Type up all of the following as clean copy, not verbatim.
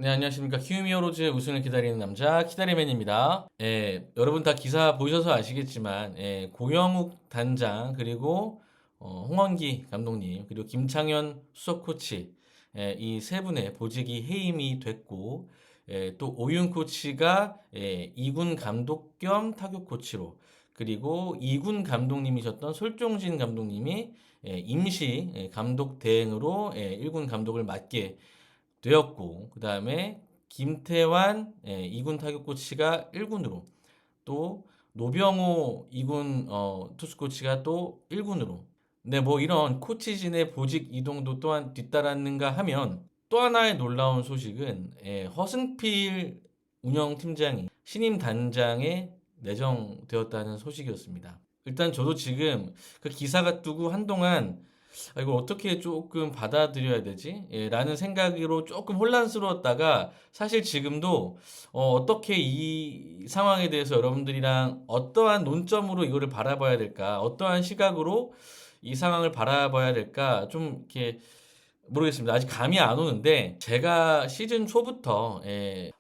네, 안녕하십니까. 키움히어로즈 우승을 기다리는 남자 키다리맨입니다. 여러분 다 기사 보셔서 아시겠지만 고영욱 단장 그리고 홍원기 감독님 그리고 김창현 수석 코치 이 세 분의 보직이 해임이 됐고 또 오윤 코치가 2군 감독 겸 타격 코치로 그리고 2군 감독님이셨던 솔종진 감독님이 임시 감독 대행으로 1군 감독을 맡게 되었고, 그 다음에 김태환 2군 타격 코치가 1군으로, 또 노병호 2군 투수 코치가 또 1군으로. 네, 뭐 이런 코치진의 보직 이동도 또한 뒤따랐는가 하면 또 하나의 놀라운 소식은 허승필 운영팀장이 신임 단장에 내정되었다는 소식이었습니다. 일단 저도 지금 그 기사가 뜨고 한동안 이걸 어떻게 조금 받아들여야 되지? 라는 생각으로 조금 혼란스러웠다가 사실 지금도 떻게 이 상황에 대해서 여러분들이랑 어떠한 논점으로 이거를 바라봐야 될까? 어떠한 시각으로 이 상황을 바라봐야 될까? 좀 이렇게 모르겠습니다. 아직 감이 안 오는데 제가 시즌 초부터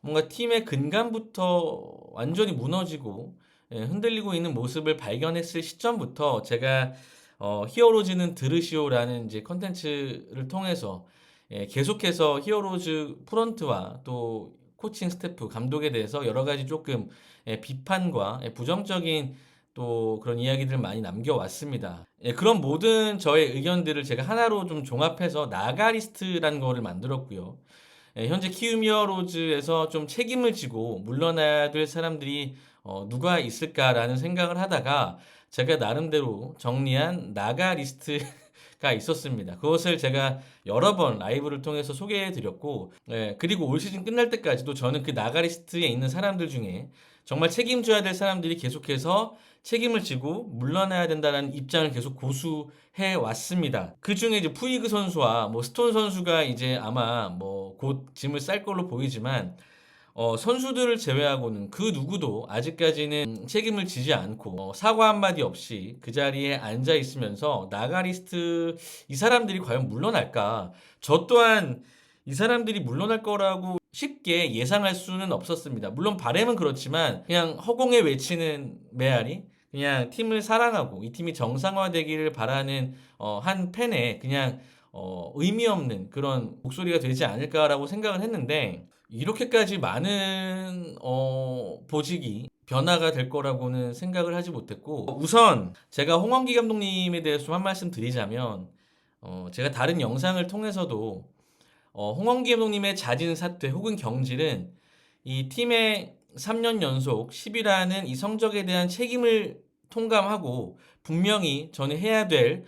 뭔가 팀의 근간부터 완전히 무너지고 흔들리고 있는 모습을 발견했을 시점부터 제가 히어로즈는 들으시오라는 이제 컨텐츠를 통해서 계속해서 히어로즈 프런트와 또 코칭 스태프, 감독에 대해서 여러 가지 조금 비판과 부정적인 또 그런 이야기들을 많이 남겨왔습니다. 그런 모든 저의 의견들을 제가 하나로 좀 종합해서 나가리스트라는 거를 만들었고요. 현재 키움히어로즈에서 좀 책임을 지고 물러나야 될 사람들이 누가 있을까라는 생각을 하다가 제가 나름대로 정리한 나가 리스트가 있었습니다. 그것을 제가 여러 번 라이브를 통해서 소개해 드렸고, 그리고 올 시즌 끝날 때까지도 저는 그 나가 리스트에 있는 사람들 중에 정말 책임져야 될 사람들이 계속해서 책임을 지고 물러나야 된다는 입장을 계속 고수해 왔습니다. 그 중에 이제 푸이그 선수와 뭐 스톤 선수가 이제 아마 뭐 곧 짐을 쌀 걸로 보이지만 선수들을 제외하고는 그 누구도 아직까지는 책임을 지지 않고 사과 한마디 없이 그 자리에 앉아 있으면서 나가리스트 이 사람들이 과연 물러날까? 저 또한 이 사람들이 물러날 거라고 쉽게 예상할 수는 없었습니다. 물론 바람은 그렇지만 그냥 허공에 외치는 메아리, 그냥 팀을 사랑하고 이 팀이 정상화되기를 바라는 한 팬의 그냥 의미 없는 그런 목소리가 되지 않을까라고 생각을 했는데 이렇게까지 많은 보직이 변화가 될 거라고는 생각을 하지 못했고 우선 제가 홍원기 감독님에 대해서 좀 한 말씀 드리자면 제가 다른 영상을 통해서도 홍원기 감독님의 잦은 사퇴 혹은 경질은 이 팀의 3년 연속 10위라는 이 성적에 대한 책임을 통감하고 분명히 저는 해야 될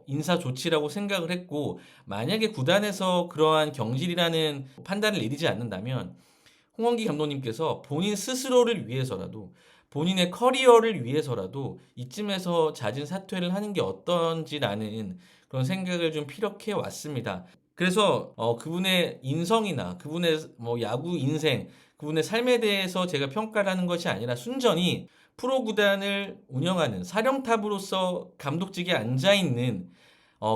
인사 조치라고 생각을 했고 만약에 구단에서 그러한 경질이라는 판단을 내리지 않는다면 홍원기 감독님께서 본인 스스로를 위해서라도 본인의 커리어를 위해서라도 이쯤에서 잦은 사퇴를 하는 게 어떤지라는 그런 생각을 좀 피력해 왔습니다. 그래서 그분의 인성이나 그분의 뭐 야구 인생, 그분의 삶에 대해서 제가 평가를 하는 것이 아니라 순전히 프로 구단을 운영하는 사령탑으로서 감독직에 앉아 있는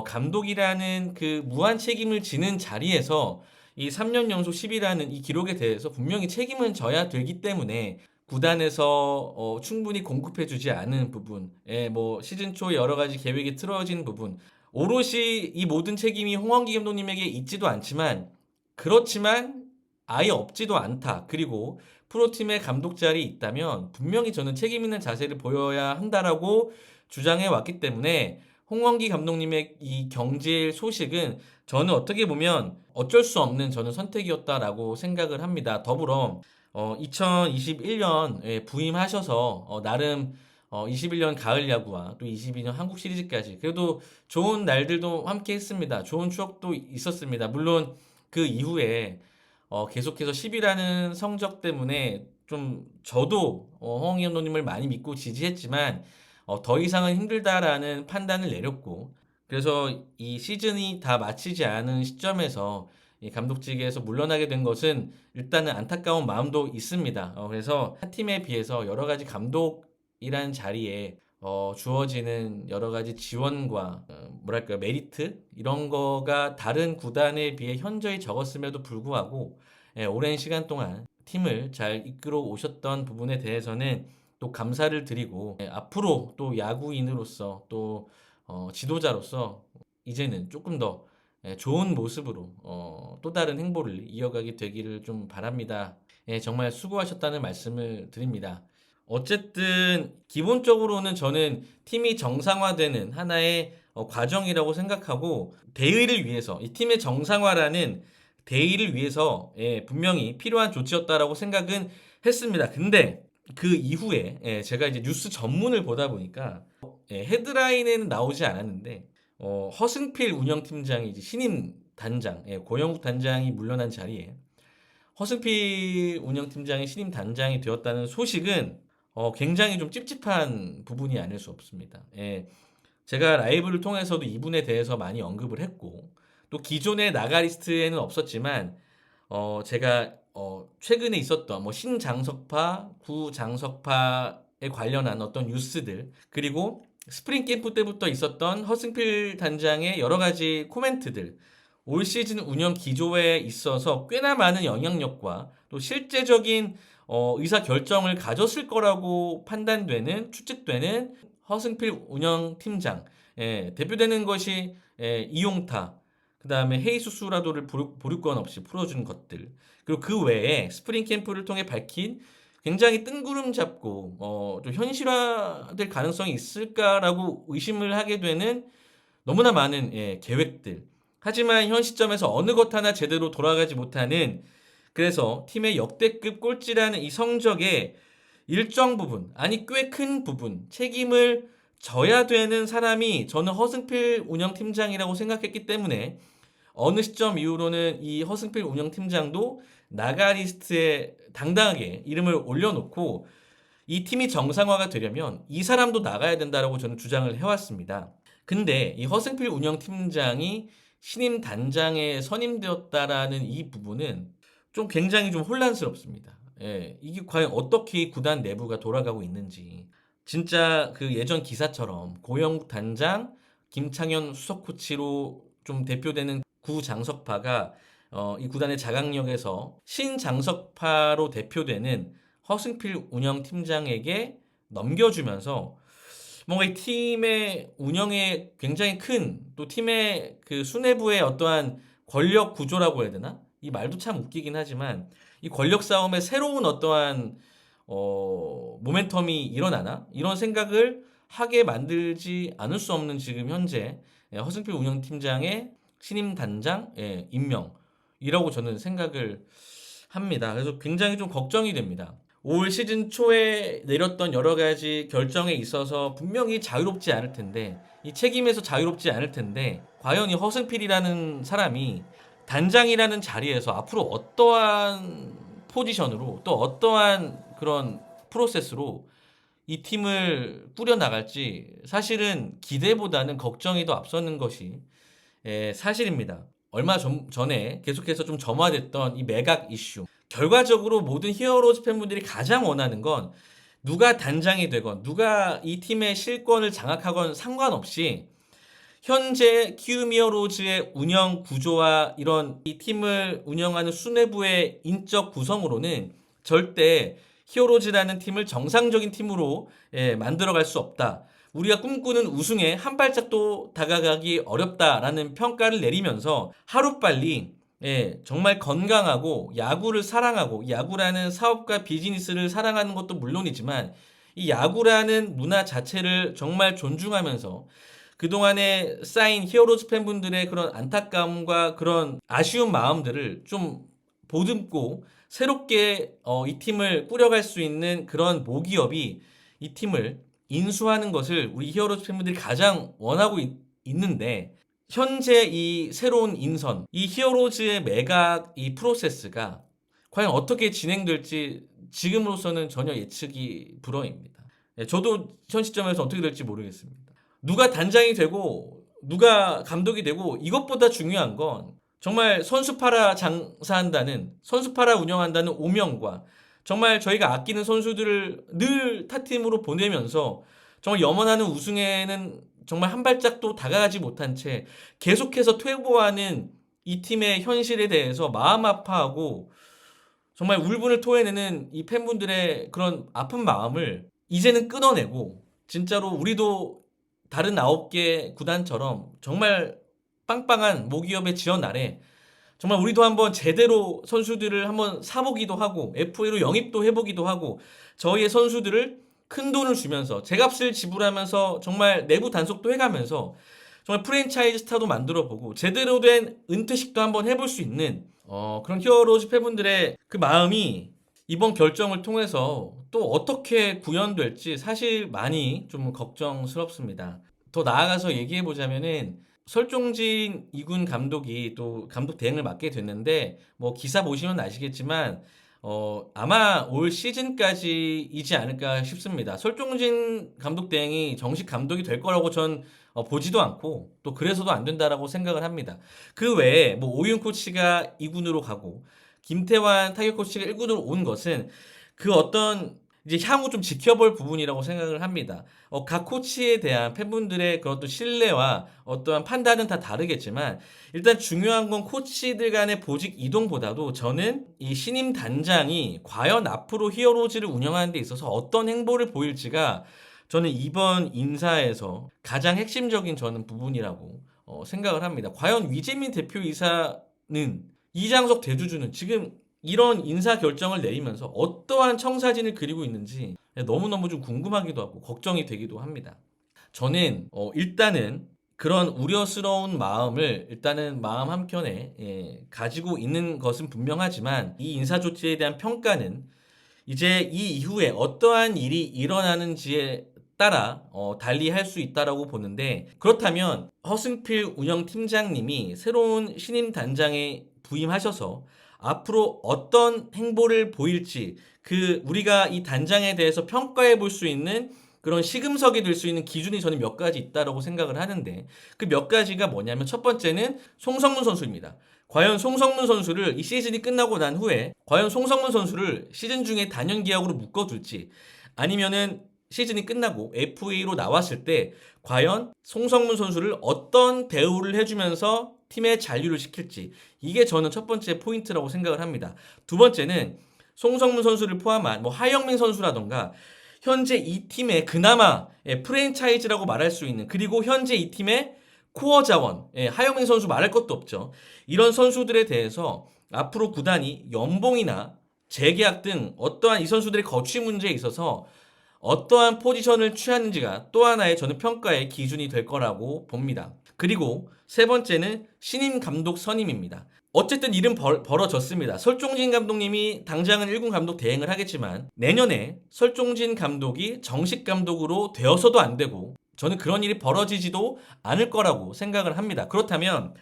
감독이라는 그 무한 책임을 지는 자리에서 이 3년 연속 10이라는 이 기록에 대해서 분명히 책임은 져야 되기 때문에 구단에서 충분히 공급해주지 않은 부분, 뭐 시즌 초 여러 가지 계획이 틀어진 부분, 오롯이 이 모든 책임이 홍원기 감독님에게 있지도 않지만 그렇지만 아예 없지도 않다. 그리고 프로팀의 감독 자리에 있다면 분명히 저는 책임 있는 자세를 보여야 한다라고 주장해 왔기 때문에 홍원기 감독님의 이 경질 소식은 저는 어떻게 보면 어쩔 수 없는 저는 선택이었다라고 생각을 합니다. 더불어 2021년 부임하셔서 나름 21년 가을 야구와 또 22년 한국 시리즈까지 그래도 좋은 날들도 함께 했습니다. 좋은 추억도 있었습니다. 물론 그 이후에 계속해서 10이라는 성적 때문에 좀 저도 허웅이 감독님을 많이 믿고 지지했지만 더 이상은 힘들다라는 판단을 내렸고 그래서 이 시즌이 다 마치지 않은 시점에서 이 감독직에서 물러나게 된 것은 일단은 안타까운 마음도 있습니다. 그래서 한 팀에 비해서 여러 가지 감독이라는 자리에 주어지는 여러 가지 지원과 뭐랄까 메리트 이런 거가 다른 구단에 비해 현저히 적었음에도 불구하고 오랜 시간 동안 팀을 잘 이끌어 오셨던 부분에 대해서는 또 감사를 드리고 앞으로 또 야구인으로서 또 지도자로서 이제는 조금 더 좋은 모습으로 또 다른 행보를 이어가게 되기를 좀 바랍니다. 정말 수고하셨다는 말씀을 드립니다. 어쨌든 기본적으로는 저는 팀이 정상화되는 하나의 과정이라고 생각하고 대의를 위해서 이 팀의 정상화라는 대의를 위해서 분명히 필요한 조치였다라고 생각은 했습니다. 근데 그 이후에 제가 이제 뉴스 전문을 보다 보니까 헤드라인에는 나오지 않았는데 허승필 운영팀장이 이제 신임 단장 고영욱 단장이 물러난 자리에 허승필 운영팀장이 신임 단장이 되었다는 소식은 굉장히 좀 찝찝한 부분이 아닐 수 없습니다. 제가 라이브를 통해서도 이분에 대해서 많이 언급을 했고 또 기존의 나가리스트에는 없었지만 제가 최근에 있었던 뭐 신장석파, 구장석파에 관련한 어떤 뉴스들 그리고 스프링 캠프 때부터 있었던 허승필 단장의 여러 가지 코멘트들 올 시즌 운영 기조에 있어서 꽤나 많은 영향력과 또 실제적인 의사 결정을 가졌을 거라고 판단되는 추측되는 허승필 운영팀장 대표되는 것이 이용타 그 다음에 헤이수스라도를 보류권 없이 풀어준 것들 그리고 그 외에 스프링 캠프를 통해 밝힌 굉장히 뜬구름 잡고 좀 현실화될 가능성이 있을까라고 의심을 하게 되는 너무나 많은 계획들 하지만 현 시점에서 어느 것 하나 제대로 돌아가지 못하는 그래서 팀의 역대급 꼴찌라는 이 성적에 일정 부분, 아니 꽤 큰 부분 책임을 져야 되는 사람이 저는 허승필 운영팀장이라고 생각했기 때문에 어느 시점 이후로는 이 허승필 운영팀장도 나가리스트에 당당하게 이름을 올려놓고 이 팀이 정상화가 되려면 이 사람도 나가야 된다라고 저는 주장을 해왔습니다. 근데 이 허승필 운영팀장이 신임 단장에 선임되었다라는 이 부분은 좀 굉장히 좀 혼란스럽습니다. 이게 과연 어떻게 구단 내부가 돌아가고 있는지. 진짜 그 예전 기사처럼 고영욱 단장, 김창현 수석 코치로 좀 대표되는 구장석파가 이 구단의 자강력에서 신장석파로 대표되는 허승필 운영팀장에게 넘겨주면서 뭔가 이 팀의 운영에 굉장히 큰 또 팀의 그 수뇌부의 어떠한 권력 구조라고 해야 되나? 이 말도 참 웃기긴 하지만 이 권력 싸움에 새로운 어떠한 모멘텀이 일어나나? 이런 생각을 하게 만들지 않을 수 없는 지금 현재 허승필 운영팀장의 신임 단장 임명이라고 저는 생각을 합니다. 그래서 굉장히 좀 걱정이 됩니다. 올 시즌 초에 내렸던 여러 가지 결정에 있어서 분명히 자유롭지 않을 텐데 이 책임에서 자유롭지 않을 텐데 과연 이 허승필이라는 사람이 단장이라는 자리에서 앞으로 어떠한 포지션으로 또 어떠한 그런 프로세스로 이 팀을 꾸려나갈지 사실은 기대보다는 걱정이 더 앞서는 것이 사실입니다. 얼마 전에 계속해서 좀 점화됐던 이 매각 이슈. 결과적으로 모든 히어로즈 팬분들이 가장 원하는 건 누가 단장이 되건 누가 이 팀의 실권을 장악하건 상관없이 현재 키움 히어로즈의 운영 구조와 이런 이 팀을 운영하는 수뇌부의 인적 구성으로는 절대 히어로즈라는 팀을 정상적인 팀으로 만들어갈 수 없다. 우리가 꿈꾸는 우승에 한 발짝도 다가가기 어렵다라는 평가를 내리면서 하루빨리 정말 건강하고 야구를 사랑하고 야구라는 사업과 비즈니스를 사랑하는 것도 물론이지만 이 야구라는 문화 자체를 정말 존중하면서 그동안에 쌓인 히어로즈 팬분들의 그런 안타까움과 그런 아쉬운 마음들을 좀 보듬고 새롭게 이 팀을 꾸려갈 수 있는 그런 모기업이 이 팀을 인수하는 것을 우리 히어로즈 팬분들이 가장 원하고 있는데 현재 이 새로운 인선, 이 히어로즈의 매각 이 프로세스가 과연 어떻게 진행될지 지금으로서는 전혀 예측이 불허입니다. 저도 현 시점에서 어떻게 될지 모르겠습니다. 누가 단장이 되고 누가 감독이 되고 이것보다 중요한 건 정말 선수 팔아 장사한다는 선수 팔아 운영한다는 오명과 정말 저희가 아끼는 선수들을 늘 타팀으로 보내면서 정말 염원하는 우승에는 정말 한 발짝도 다가가지 못한 채 계속해서 퇴보하는 이 팀의 현실에 대해서 마음 아파하고 정말 울분을 토해내는 이 팬분들의 그런 아픈 마음을 이제는 끊어내고 진짜로 우리도 다른 9개 구단처럼 정말 빵빵한 모기업의 지원 아래 정말 우리도 한번 제대로 선수들을 한번 사보기도 하고 FA로 영입도 해보기도 하고 저희의 선수들을 큰 돈을 주면서 제값을 지불하면서 정말 내부 단속도 해가면서 정말 프랜차이즈 스타도 만들어보고 제대로 된 은퇴식도 한번 해볼 수 있는 그런 히어로즈 팬분들의 그 마음이 이번 결정을 통해서 또 어떻게 구현될지 사실 많이 좀 걱정스럽습니다. 더 나아가서 얘기해 보자면은 설종진 이군 감독이 또 감독 대행을 맡게 됐는데 뭐 기사 보시면 아시겠지만 아마 올 시즌까지이지 않을까 싶습니다. 설종진 감독 대행이 정식 감독이 될 거라고 전 보지도 않고 또 그래서도 안 된다라고 생각을 합니다. 그 외에 뭐 오윤 코치가 2군으로 가고 김태환 타격 코치가 1군으로 온 것은 그 어떤 이제 향후 좀 지켜볼 부분이라고 생각을 합니다. 각 코치에 대한 팬분들의 그런 또 신뢰와 어떠한 판단은 다 다르겠지만 일단 중요한 건 코치들 간의 보직 이동보다도 저는 이 신임 단장이 과연 앞으로 히어로즈를 운영하는 데 있어서 어떤 행보를 보일지가 저는 이번 인사에서 가장 핵심적인 저는 부분이라고 생각을 합니다. 과연 위재민 대표이사는 이장석 대주주는 지금 이런 인사 결정을 내리면서 어떠한 청사진을 그리고 있는지 너무너무 좀 궁금하기도 하고 걱정이 되기도 합니다. 저는 일단은 그런 우려스러운 마음을 일단은 마음 한켠에 가지고 있는 것은 분명하지만 이 인사 조치에 대한 평가는 이제 이 이후에 어떠한 일이 일어나는지에 따라 달리 할 수 있다라고 보는데 그렇다면 허승필 운영팀장님이 새로운 신임 단장에 부임하셔서 앞으로 어떤 행보를 보일지 그 우리가 이 단장에 대해서 평가해 볼 수 있는 그런 시금석이 될 수 있는 기준이 저는 몇 가지 있다라고 생각을 하는데 그 몇 가지가 뭐냐면 첫 번째는 송성문 선수입니다. 과연 송성문 선수를 이 시즌이 끝나고 난 후에 과연 송성문 선수를 시즌 중에 단연 계약으로 묶어둘지 아니면은 시즌이 끝나고 FA로 나왔을 때 과연 송성문 선수를 어떤 대우를 해주면서 팀에 잔류를 시킬지 이게 저는 첫 번째 포인트라고 생각을 합니다. 두 번째는 송성문 선수를 포함한 뭐 하영민 선수라던가 현재 이 팀의 그나마 프랜차이즈라고 말할 수 있는 그리고 현재 이 팀의 코어 자원 하영민 선수 말할 것도 없죠. 이런 선수들에 대해서 앞으로 구단이 연봉이나 재계약 등 어떠한 이 선수들의 거취 문제에 있어서 어떠한 포지션을 취하는지가 또 하나의 저는 평가의 기준이 될 거라고 봅니다. 그리고 세 번째는 신임 감독 선임입니다. 어쨌든 일은 벌어졌습니다. 설종진 감독님이 당장은 1군 감독 대행을 하겠지만 내년에 설종진 감독이 정식 감독으로 되어서도 안 되고 저는 그런 일이 벌어지지도 않을 거라고 생각을 합니다. 그렇다면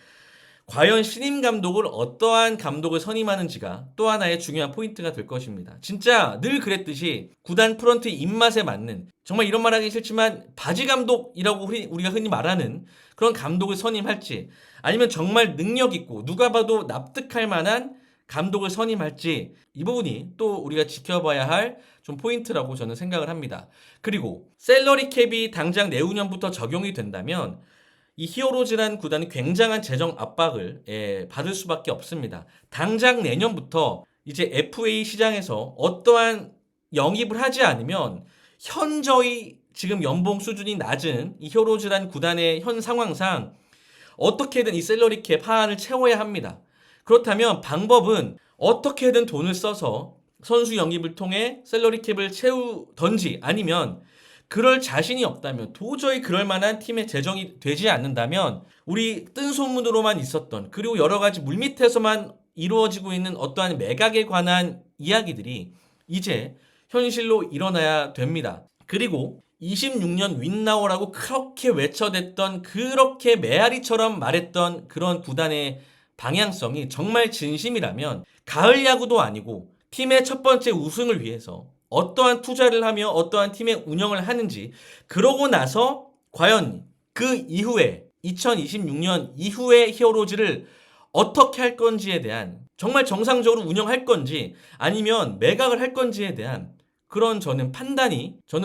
과연 신임 감독을 어떠한 감독을 선임하는지가 또 하나의 중요한 포인트가 될 것입니다. 진짜 늘 그랬듯이 구단 프런트의 입맛에 맞는 정말 이런 말 하기 싫지만 바지 감독이라고 우리가 흔히 말하는 그런 감독을 선임할지 아니면 정말 능력 있고 누가 봐도 납득할 만한 감독을 선임할지 이 부분이 또 우리가 지켜봐야 할 좀 포인트라고 저는 생각을 합니다. 그리고 셀러리 캡이 당장 내후년부터 적용이 된다면 이 히어로즈라는 구단이 굉장한 재정 압박을 받을 수밖에 없습니다. 당장 내년부터 이제 FA 시장에서 어떠한 영입을 하지 않으면 현저히 지금 연봉 수준이 낮은 이 히어로즈라는 구단의 현 상황상 어떻게든 이 셀러리 캡 하한을 채워야 합니다. 그렇다면 방법은 어떻게든 돈을 써서 선수 영입을 통해 셀러리 캡을 채우던지 아니면 그럴 자신이 없다면 도저히 그럴 만한 팀의 재정이 되지 않는다면 우리 뜬 소문으로만 있었던 그리고 여러 가지 물밑에서만 이루어지고 있는 어떠한 매각에 관한 이야기들이 이제 현실로 일어나야 됩니다. 그리고 26년 윈나워라고 그렇게 외쳐댔던 그렇게 메아리처럼 말했던 그런 구단의 방향성이 정말 진심이라면 가을 야구도 아니고 팀의 첫 번째 우승을 위해서 어떠한 투자를 하며 어떠한 팀의 운영을 하는지 그러고 나서 과연 그 이후에 2026년 이후의 히어로즈를 어떻게 할 건지에 대한 정말 정상적으로 운영할 건지 아니면 매각을 할 건지에 대한 그런 저는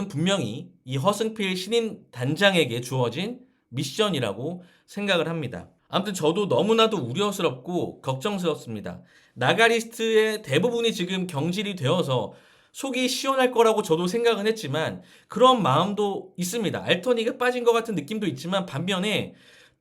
분명히 이 허승필 신인 단장에게 주어진 미션이라고 생각을 합니다. 아무튼 저도 너무나도 우려스럽고 걱정스럽습니다. 나가리스트의 대부분이 지금 경질이 되어서 속이 시원할 거라고 저도 생각은 했지만 그런 마음도 있습니다. 알토니가 빠진 것 같은 느낌도 있지만 반면에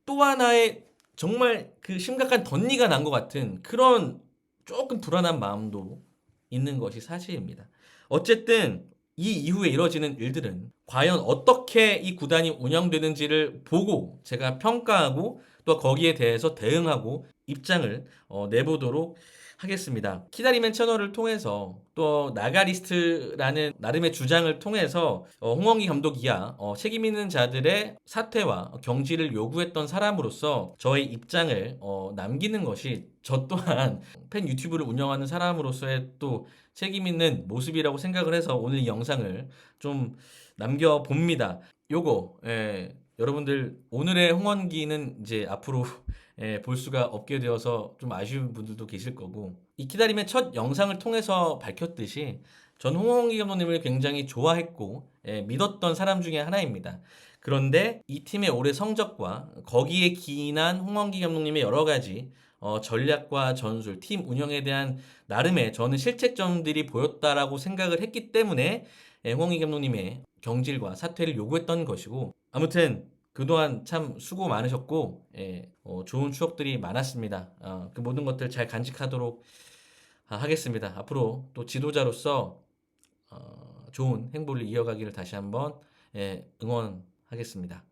또 하나의 정말 그 심각한 덧니가 난 것 같은 그런 조금 불안한 마음도 있는 것이 사실입니다. 어쨌든 이 이후에 이뤄지는 일들은 과연 어떻게 이 구단이 운영되는지를 보고 제가 평가하고 또 거기에 대해서 대응하고 입장을 내보도록 하겠습니다. 키다리맨 채널을 통해서 또 나가리스트라는 나름의 주장을 통해서 홍원기 감독 이하 책임 있는 자들의 사퇴와 경질을 요구했던 사람으로서 저의 입장을 남기는 것이 저 또한 팬 유튜브를 운영하는 사람으로서의 또 책임 있는 모습이라고 생각을 해서 오늘 이 영상을 좀 남겨봅니다. 여러분들 오늘의 홍원기는 이제 앞으로 볼 수가 없게 되어서 좀 아쉬운 분들도 계실 거고 이 기다림의 첫 영상을 통해서 밝혔듯이 전 홍원기 감독님을 굉장히 좋아했고 믿었던 사람 중에 하나입니다. 그런데 이 팀의 올해 성적과 거기에 기인한 홍원기 감독님의 여러 가지 전략과 전술, 팀 운영에 대한 나름의 저는 실책점들이 보였다라고 생각을 했기 때문에 홍원기 감독님의 경질과 사퇴를 요구했던 것이고 아무튼 그동안 참 수고 많으셨고 좋은 추억들이 많았습니다. 그 모든 것들 잘 간직하도록 하겠습니다. 앞으로 또 지도자로서 좋은 행보를 이어가기를 다시 한번 응원하겠습니다.